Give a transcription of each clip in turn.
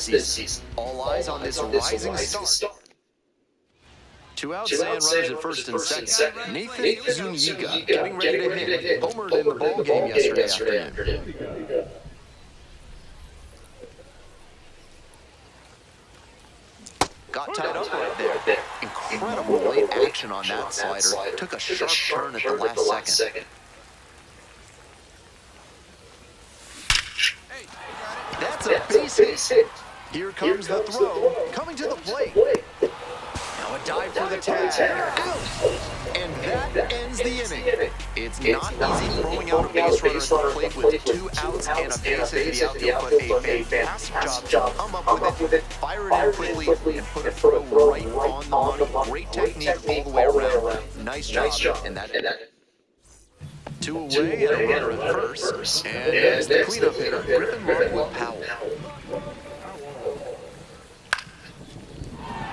season. All eyes on this rising star. 2 outs and runners at first and second. Nathan Zuniga getting ready to hit. Homered in the ball game yesterday afternoon. Got tied up right there. Incredible late action on that slider. Took a sharp turn at the last second. That's a base hit. Here comes the throw. Coming to the plate. Now a dive for the tag. Out! And that ends the inning. It's not easy throwing out a base runner at the plate with 2 outs and a base hit to the outfield, but a fantastic job to come up with it, fire it in quickly, and put a throw right on the money. Great technique all the way around. Nice job. And that 2 away and a runner at first. And as the cleanup hitter, Griffin Markwood Powell.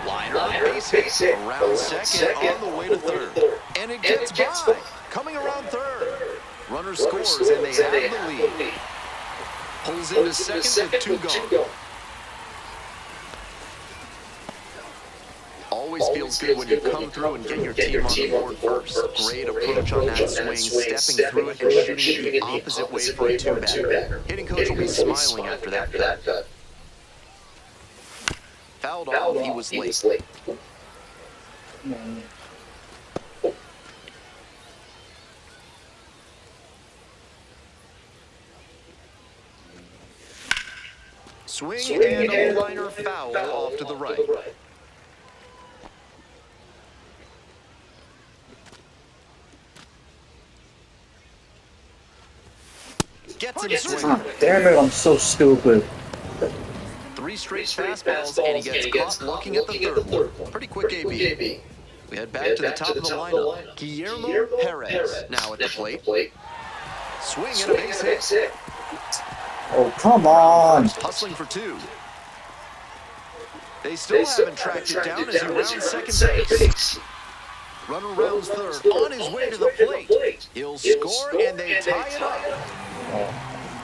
Liner, base hit, around second, on the way to third. And it gets by, coming around third. Runner scores, and they have the lead. Pulls into second with 2 gone. Always feels good when you come through and get your team on the board first. Great approach on that swing, stepping through it and shooting it the opposite way for a 2-bagger. Hitting coach will be smiling after that cut. Fouled off, he was late. Swing and a liner foul off to the right. Gets him swinging. Damn it, I'm so stupid. 3 straight fastballs, and he gets caught looking at the third one. Pretty quick AB. We head back to the top of the lineup. Guillermo Perez now at the plate. Swing and a base hit. Oh, come on. Hustling for 2. They still haven't tracked it down as he rounds second base. Runner rounds third, on his way to the plate. He'll score, and they tie it up.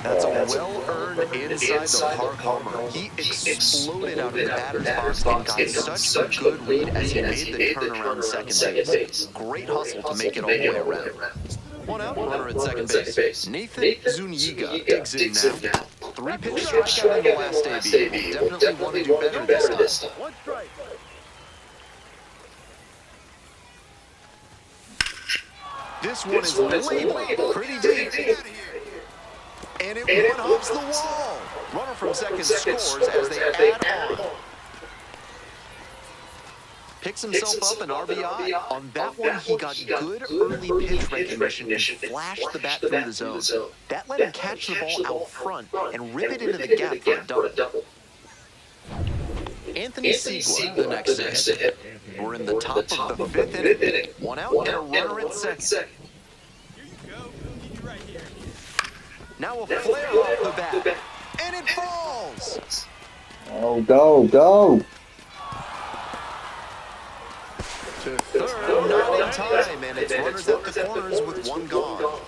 That's a well-earned inside the park homer. He exploded out of the batter's box and got such a good read as he made the turnaround second base. Great hustle to make it all the way around. 1 out, runner at second base. Nathan Zuniga digs in now. 3-pitch strikeout in the last AB. Definitely want to do better this time. 1 strike. This one is labeled pretty deep. And it one-hops the wall. Runner from second scores as they add on. Picks himself up an RBI. On that one, he got good early pitch recognition and flashed the bat through the zone. That let him catch the ball out front and rip it into the gap for a double. Anthony Segua, the next to hit. We're in the top of the 5th inning. 1 out and a runner at second. Now a flare off the bat, and it falls! Oh, go! To third, not in time, and it's runners at the corners with 1 gone.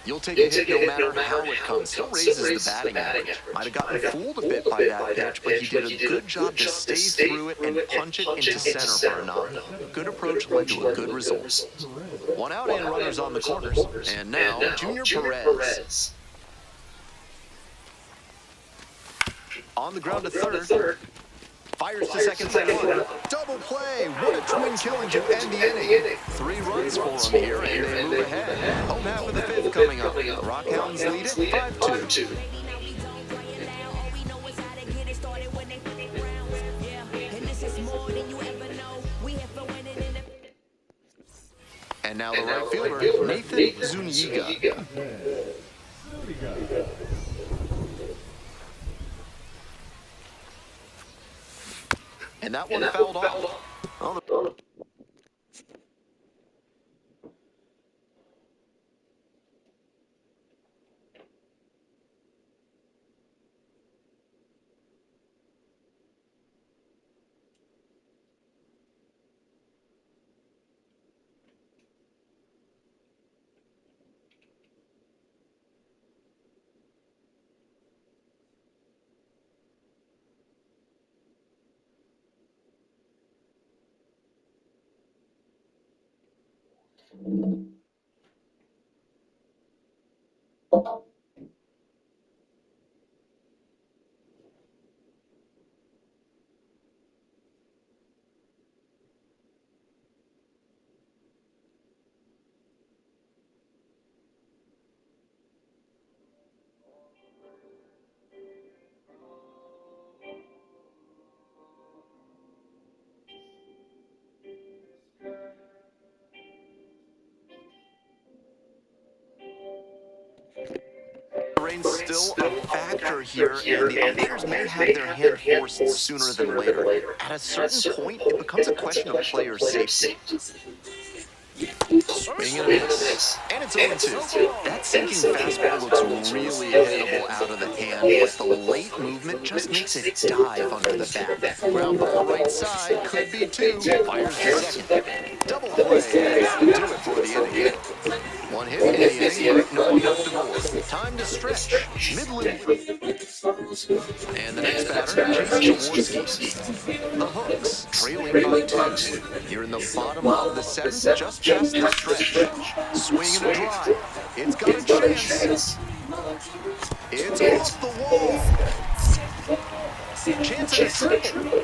You'll take a hit no matter how it comes. Still raises the batting average. Might have gotten fooled a bit by that pitch, but he did a good job to stay through it and punch it into center for a knock. Good approach led to a good result. 1 out and runners on the corners. And now, Junior Perez. On the ground to third. Fires to second for 1. Double play. What a twin killing to end the inning. 3 runs for him here, and they move ahead. Home half of the 5th coming up. The Rockhounds lead it 5-2. And now the right fielder, Nathan Zuniga. And that one fouled off. Rain's still a factor here, and the umpires may have their hand forced sooner than later. At a certain point, it becomes a question of player safety. Swing and a miss. And it's 0-2. That sinking fastball looks really hittable out of the hand, but the late movement just makes it dive under the bat. Ground ball right side, could be two. Fires to second. Double play, and that'll do it for the inning. One hit in the inning, but no one left to board. Time to stretch. Midland. And the next batter, Jason Jaworski. The Hooks, trailing by 2. Here in the bottom of the 7th, just past the stretch. Swing and a drive. It's got a chance. It's off the wall. Chance at a triple.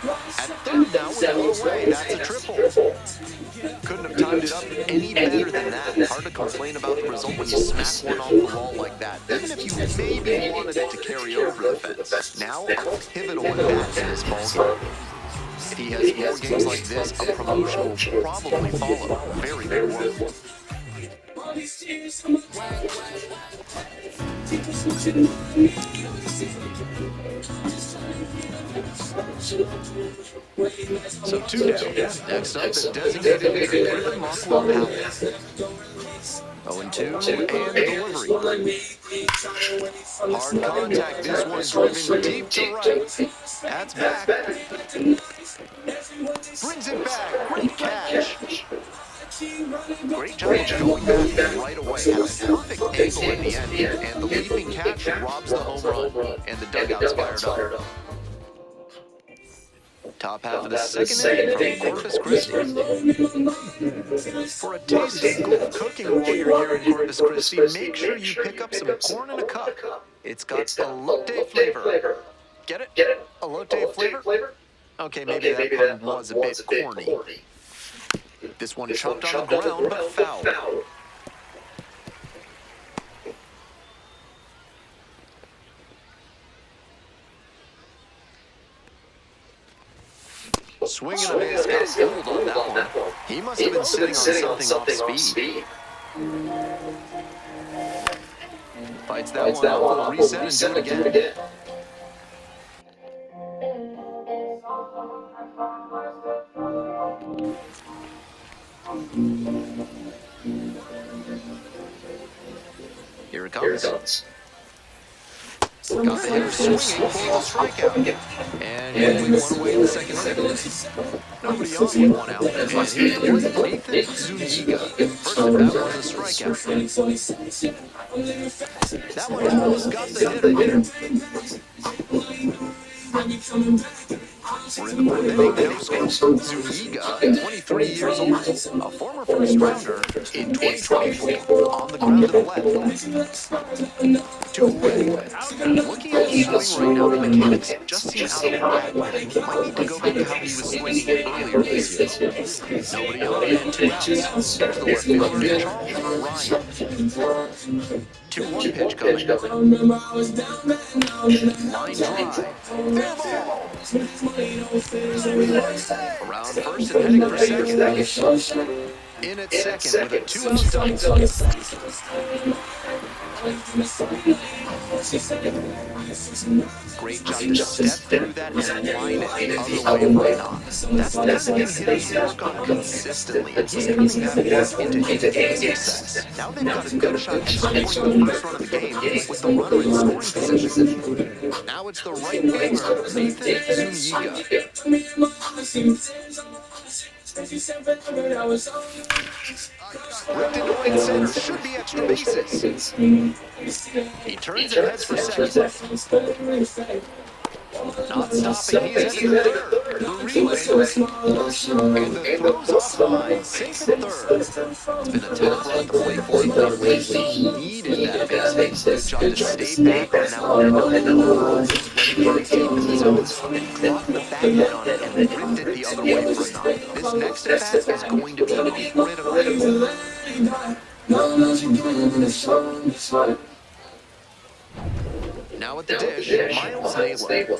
At third now with one away, that's a triple. Couldn't have timed it up any better than that. Hard to complain about the result when you smack one off the wall like that, even if you maybe wanted it to carry over the fence. Now, a pivotal at bat in this ballgame. If he has more games like this, a promotion will probably follow. Very good work. So 2 down. Next up, the designated hitter, Griffin Powell. 0-2 and delivery. Hard contact. This one driven deep to right. That's back. Brings it back. Great catch. Great job of going back right away. Had a perfect angle in the end, and the leaping catch robs the home run, and the dugout's fired up. Top half of the second inning from Corpus Christi. For a taste of good cooking while you're here in Corpus Christi, make sure you pick up some corn in a cup. It's got elote flavor. Get it? Elote flavor? Okay, maybe that pun was a bit corny. This one chopped on the ground, but foul. Swing and a miss, got hold on that one. He must have been sitting on something off speed. Fights that one out, will reset and do it again. Here it comes. Got the hitter swinging for the strikeout. And quickly one away in the second inning. Nobody on with one out. And here's the play, Nathan Zuniga. First at bat was a strikeout. That one almost got the hitter. We're in the 4th inning, no score. Zuniga, 23 years old, a former first-rounder in 2024, on the ground to the left. 2 away. Looking at his swing right now, the mechanics just seem out of whack. Might need to go back to how he was swinging earlier this year. Nobody on and 2 outs. Here's the left fielder, Charles Ryan. 2-1 pitch coming. Line drive. Fair ball. Around first and heading for second. In at second with a 2-out double. Great job to step through that and line it the other way right on. That's the thing hitters work on consistently. He's turning that work into hitting success. Now they've got a good shot at scoring the first run of the game with the runner in scoring position. Now it's the right fielder, Nathan Zuniga. Ripped into right center, should be extra bases. He turns and heads for second. Not stopping, he's heading to third. The relay. And the throw's offline, safe at third. It's been a tough run at the plate for him lately. He needed that base hit. Good job to stay back on that one and not overthrow it. He's ready for it deep in the zone and dropped the back head on it and ripped it the other way for a knock. This next at bat is going to be critical. Now at the dish, Miles Naylor.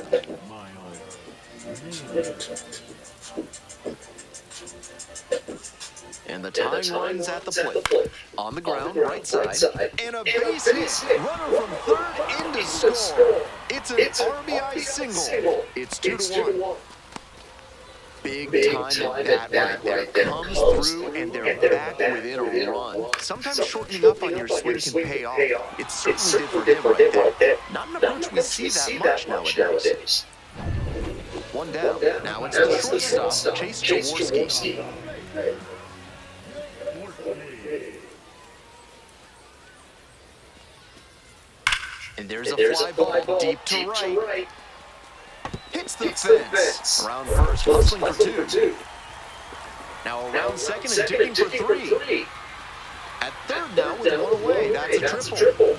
And the tying runs at the plate. On the ground, right side. And a base hit. Runner from third in to score. It's an RBI single. It's 2-1. Big time at bat right there. Comes through and they're back within a run. Sometimes shortening up on your swing can pay off. It certainly did for him right there. Not an approach we see that much nowadays. One down. Now it's the shortstop, Chase Jaworski. And there's a fly ball deep to right. Hits the fence. Around first, hustling for two. Now around second and digging for three. At third now with one away. That's a triple.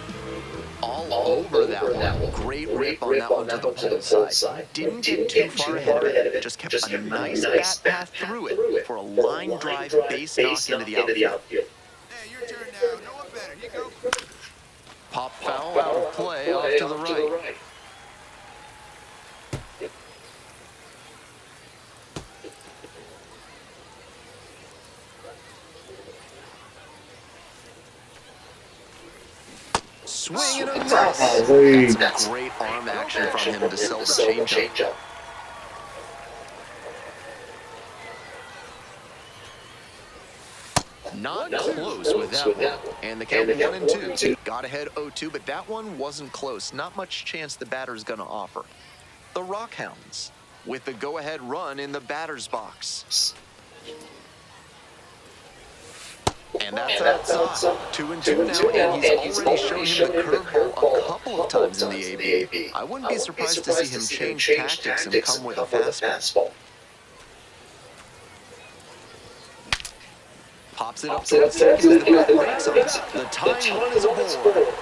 All over that one. Great rip on that one to the pull side. Didn't get too far ahead of it. Just kept a nice bat path through it for a line drive base knock into the outfield. Hey, your turn now. No one better. You go. Pop foul out of play off to the right. Swing and a miss. That's great arm action from him to sell the changeup. Not close with that one. And the count 1-2. Got ahead 0-2, but that one wasn't close. Not much chance the batter's going to offer. The Rockhounds with the go-ahead run in the batter's box. And that's outside. 2-2 now, and he's already shown him the curveball a couple of times in the AB. I wouldn't be surprised to see him change tactics and come with a fastball. Pops it up to second as the bat breaks on. The tying run is aboard.